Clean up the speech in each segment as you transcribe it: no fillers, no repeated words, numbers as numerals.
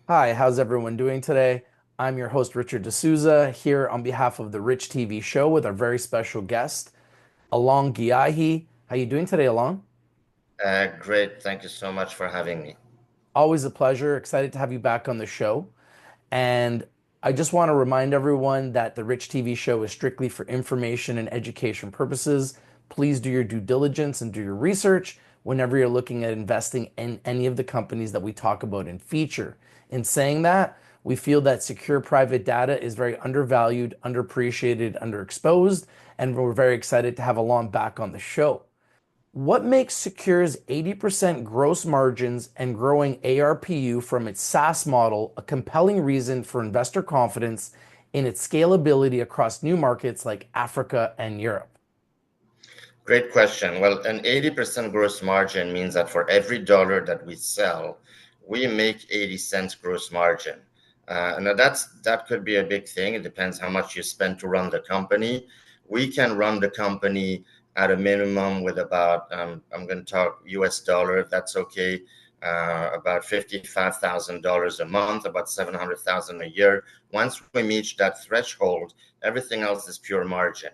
Hi, how's everyone doing today? I'm your host, Richard D'Souza, here on behalf of the Rich TV show with our very special guest, Alain Ghiai. How you doing today, Alain? Great. Thank you so much for having me. Always a pleasure. Excited to have you back on the show. And I just want to remind everyone that the Rich TV show is strictly for information and education purposes. Please do your due diligence and do your research whenever you're looking at investing in any of the companies that we talk about and feature. In saying that, we feel that secure private data is very undervalued, underappreciated, underexposed, and we're very excited to have Alon back on the show. What makes Sekur's 80% gross margins and growing ARPU from its SaaS model a compelling reason for investor confidence in its scalability across new markets like Africa and Europe? Great question. Well, an 80% gross margin means that for every dollar that we sell, we make 80 cents gross margin. Now that could be a big thing. It depends how much you spend to run the company. We can run the company at a minimum with about, I'm going to talk US dollar, if that's okay, about $55,000 a month, about 700,000 a year. Once we reach that threshold, everything else is pure margin.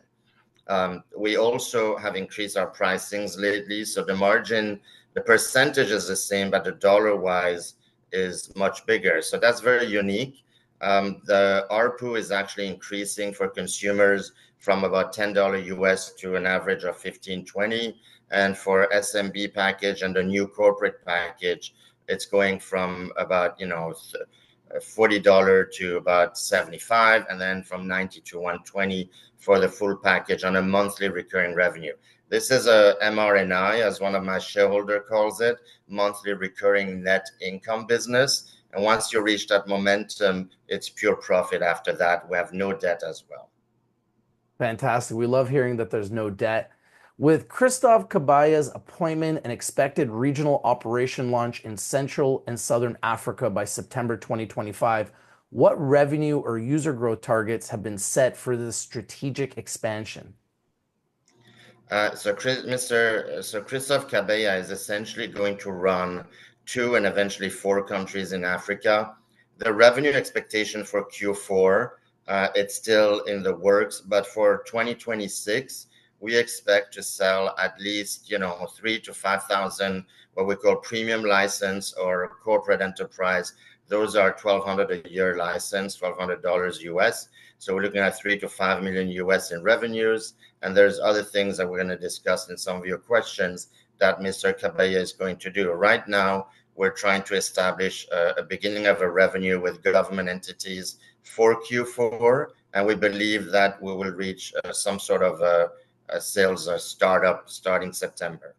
We also have increased our pricings lately, so the margin, the percentage is the same, but the dollar-wise is much bigger. So that's very unique. The ARPU is actually increasing for consumers from about $10 US to an average of 15-20, and for SMB package and the new corporate package, it's going from about $40 to about 75, and then from 90 to 120 for the full package on a monthly recurring revenue. This is a MRNI, as one of my shareholder calls it, monthly recurring net income business. And once you reach that momentum, it's pure profit after that. We have no debt as well. Fantastic. We love hearing that there's no debt. With Christophe Cabaya's appointment and expected regional operation launch in Central and Southern Africa by September 2025, what revenue or user growth targets have been set for this strategic expansion? So Christophe Cabaya is essentially going to run 2 and eventually 4 countries in Africa. The revenue expectation for Q4, it's still in the works, but for 2026, we expect to sell at least 3,000 to 5,000 what we call premium license or corporate enterprise. Those are $1,200 a year license, $1,200 US. So we're looking at 3 to 5 million US in revenues. And there's other things that we're going to discuss in some of your questions that Mr. Cabaya is going to do. Right now, we're trying to establish a beginning of a revenue with government entities for Q4, and we believe that we will reach some sort of a sales startup starting September.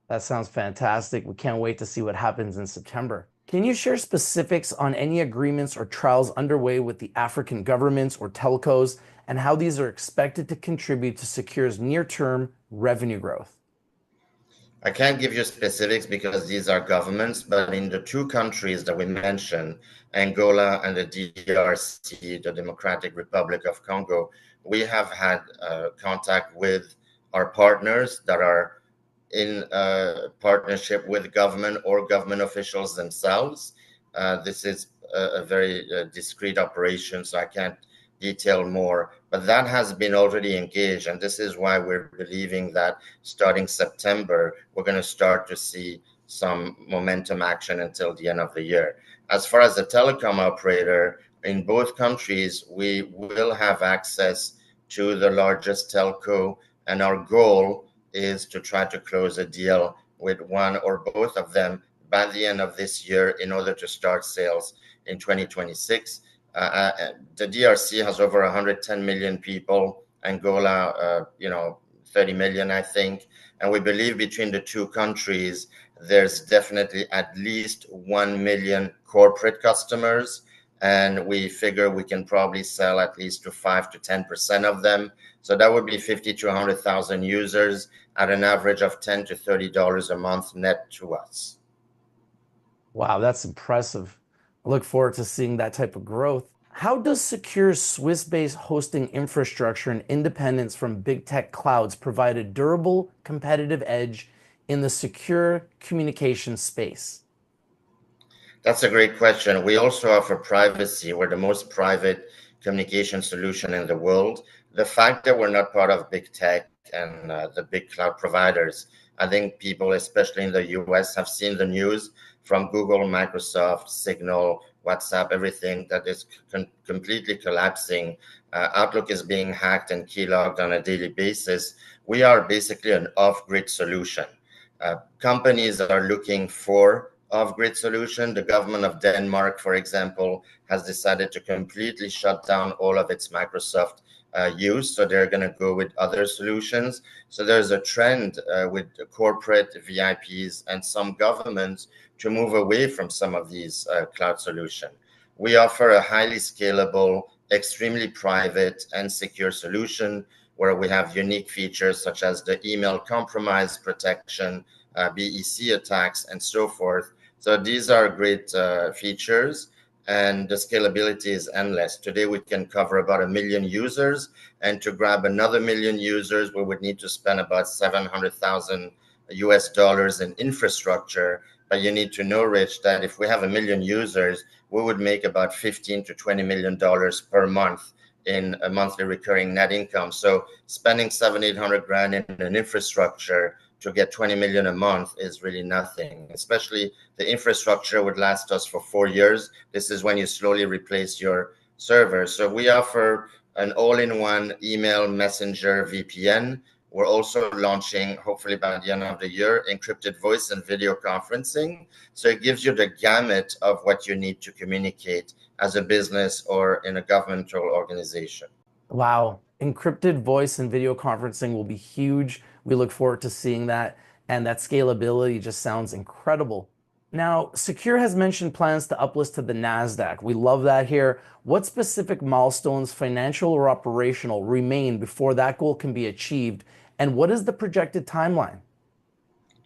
That sounds fantastic. We can't wait to see what happens in September. Can you share specifics on any agreements or trials underway with the African governments or telcos and how these are expected to contribute to Sekur's near-term revenue growth? I can't give you specifics because these are governments, but in the 2 countries that we mentioned, Angola and the DRC, the Democratic Republic of Congo, we have had contact with our partners that are in partnership with government or government officials themselves. This is a very discrete operation, so I can't detail more, but that has been already engaged, and this is why we're believing that starting September, we're going to start to see some momentum action until the end of the year. As far as the telecom operator, in both countries, we will have access to the largest telco, and our goal is to try to close a deal with one or both of them by the end of this year in order to start sales in 2026. The DRC has over 110 million people, Angola, 30 million, I think. And we believe between the 2 countries, there's definitely at least 1 million corporate customers. And we figure we can probably sell at least to 5 to 10% of them. So that would be 50 to 100,000 users at an average of $10 to $30 a month net to us. Wow, that's impressive. I look forward to seeing that type of growth. How does Sekur's Swiss-based hosting infrastructure and independence from big tech clouds provide a durable competitive edge in the secure communication space? That's a great question. We also offer privacy. We're the most private communication solution in the world. The fact that we're not part of big tech and the big cloud providers, I think people, especially in the US, have seen the news from Google, Microsoft, Signal, WhatsApp, everything that is completely collapsing. Outlook is being hacked and keylogged on a daily basis. We are basically an off-grid solution. Companies are looking for off-grid solution. The government of Denmark, for example, has decided to completely shut down all of its Microsoft use. So they're going to go with other solutions. So there's a trend with corporate VIPs and some governments to move away from some of these cloud solutions. We offer a highly scalable, extremely private and secure solution where we have unique features such as the email compromise protection, BEC attacks, and so forth. So these are great features, and the scalability is endless. Today, we can cover about 1 million users, and to grab another 1 million users, we would need to spend about 700,000 US dollars in infrastructure. But you need to know, Rich, that if we have 1 million users, we would make about 15 to 20 million dollars per month in a monthly recurring net income. So spending 700-800 grand in an infrastructure to get 20 million a month is really nothing. Especially the infrastructure would last us for 4 years. This is when you slowly replace your server. So we offer an all-in-one email messenger VPN. We're also launching, hopefully by the end of the year, encrypted voice and video conferencing. So it gives you the gamut of what you need to communicate as a business or in a governmental organization. Wow. Encrypted voice and video conferencing will be huge. We look forward to seeing that. And that scalability just sounds incredible. Now, Sekur has mentioned plans to uplist to the NASDAQ. We love that here. What specific milestones, financial or operational, remain before that goal can be achieved? And what is the projected timeline?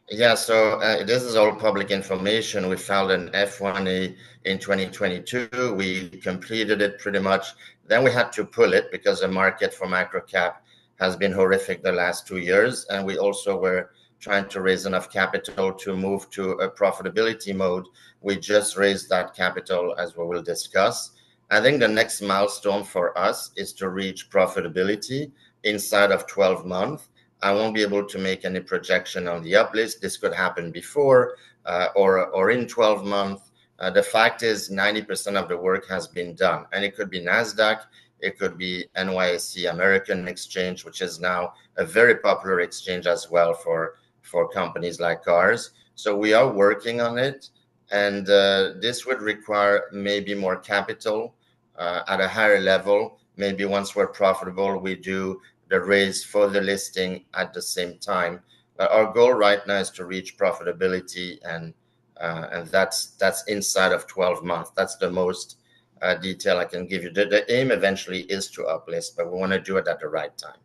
Yeah, so this is all public information. We filed an F1A in 2022. We completed it pretty much. Then we had to pull it because the market for microcap has been horrific the last 2 years. And we also were trying to raise enough capital to move to a profitability mode. We just raised that capital, as we will discuss. I think the next milestone for us is to reach profitability inside of 12 months. I won't be able to make any projection on the uplist. This could happen before or in 12 months. The fact is 90% of the work has been done, and it could be NASDAQ, it could be NYSE American Exchange, which is now a very popular exchange as well for companies like ours. So we are working on it, and this would require maybe more capital at a higher level. Maybe once we're profitable, we do the raise for the listing at the same time. But our goal right now is to reach profitability, and that's inside of 12 months. That's the most detail I can give you. The aim eventually is to uplist, but we want to do it at the right time.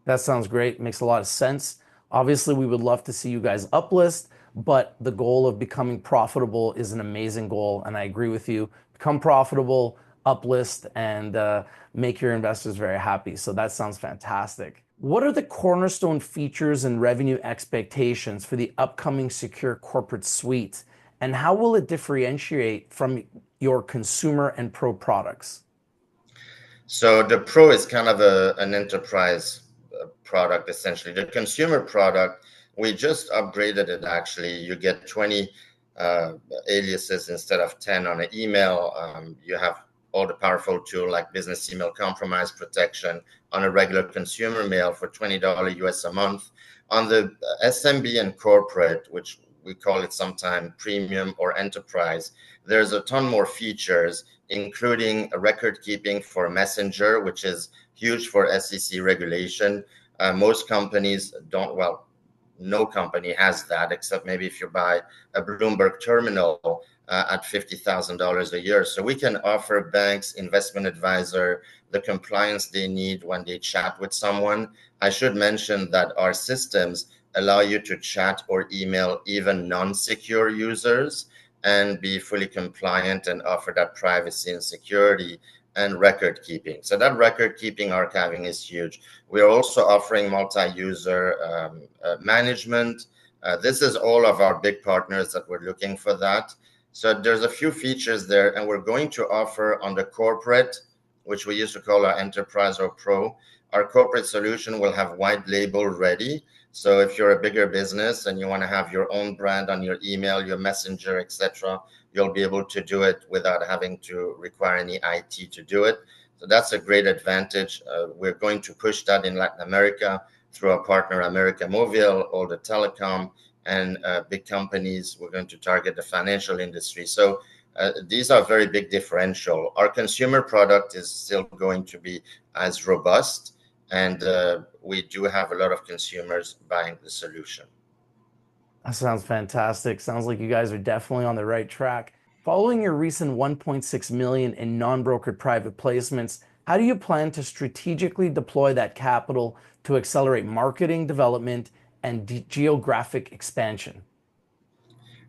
That sounds great. Makes a lot of sense. Obviously, we would love to see you guys uplist, but the goal of becoming profitable is an amazing goal. And I agree with you. Become profitable, uplist, and make your investors very happy. So that sounds fantastic. What are the cornerstone features and revenue expectations for the upcoming Sekur Corporate Suite? And how will it differentiate from your consumer and pro products? So the Pro is kind of an enterprise product, essentially. The consumer product, we just upgraded it, actually. You get 20 aliases instead of 10 on an email. You have all the powerful tool like business email compromise protection on a regular consumer mail for $20 US a month. On the SMB and corporate, which we call it sometimes premium or enterprise, there's a ton more features, including a record keeping for Messenger, which is huge for SEC regulation. Most companies don't, well, no company has that, except maybe if you buy a Bloomberg terminal at $50,000 a year. So we can offer banks, investment advisor, the compliance they need when they chat with someone. I should mention that our systems allow you to chat or email even non-secure users and be fully compliant and offer that privacy and security and record keeping. So that record keeping archiving is huge. We are also offering multi-user management, This is all of our big partners that we're looking for that. So there's a few features there, and we're going to offer on the corporate, which we used to call our enterprise or pro. Our corporate solution will have white label ready. So if you're a bigger business and you want to have your own brand on your email, your messenger, etc., you'll be able to do it without having to require any IT to do it. So that's a great advantage. We're going to push that in Latin America through our partner America Movil, all the telecom and big companies. We're going to target the financial industry. So these are very big differential. Our consumer product is still going to be as robust, and we do have a lot of consumers buying the solution. That sounds fantastic. Sounds like you guys are definitely on the right track. Following your recent 1.6 million in non-brokered private placements, how do you plan to strategically deploy that capital to accelerate marketing development and geographic expansion?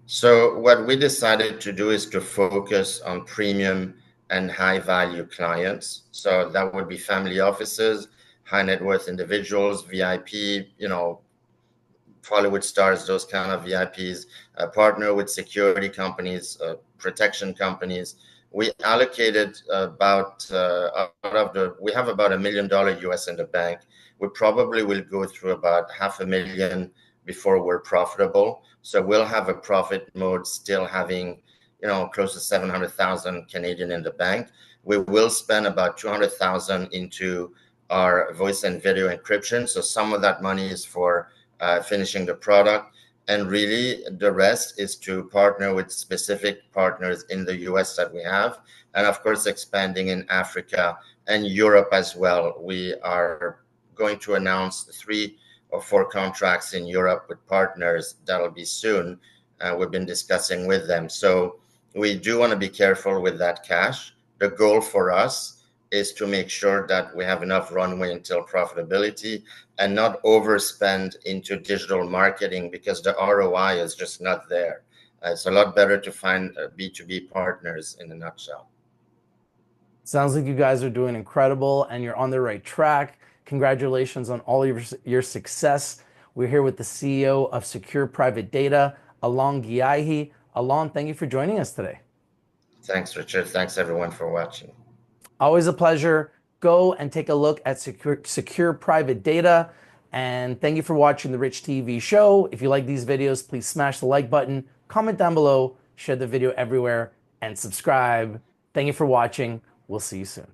So what we decided to do is to focus on premium and high value clients. So that would be family offices, high net worth individuals, VIP, Hollywood stars, those kind of VIPs, partner with security companies, protection companies. We allocated we have about $1 million US in the bank. We probably will go through about $500,000 before we're profitable. So we'll have a profit mode still having, close to 700,000 Canadian in the bank. We will spend about 200,000 into our voice and video encryption. So some of that money is for finishing the product. And really, the rest is to partner with specific partners in the US that we have. And of course, expanding in Africa and Europe as well. We are going to announce 3 or 4 contracts in Europe with partners. That'll be soon. We've been discussing with them. So we do want to be careful with that cash. The goal for us is to make sure that we have enough runway until profitability and not overspend into digital marketing because the ROI is just not there. It's a lot better to find B2B partners in a nutshell. Sounds like you guys are doing incredible and you're on the right track. Congratulations on all your success. We're here with the CEO of Sekur Private Data, Alain Ghiai. Alain, thank you for joining us today. Thanks, Richard. Thanks, everyone, for watching. Always a pleasure. Go and take a look at Sekur Private Data. And thank you for watching the Rich TV show. If you like these videos, please smash the like button, comment down below, share the video everywhere, and subscribe. Thank you for watching. We'll see you soon.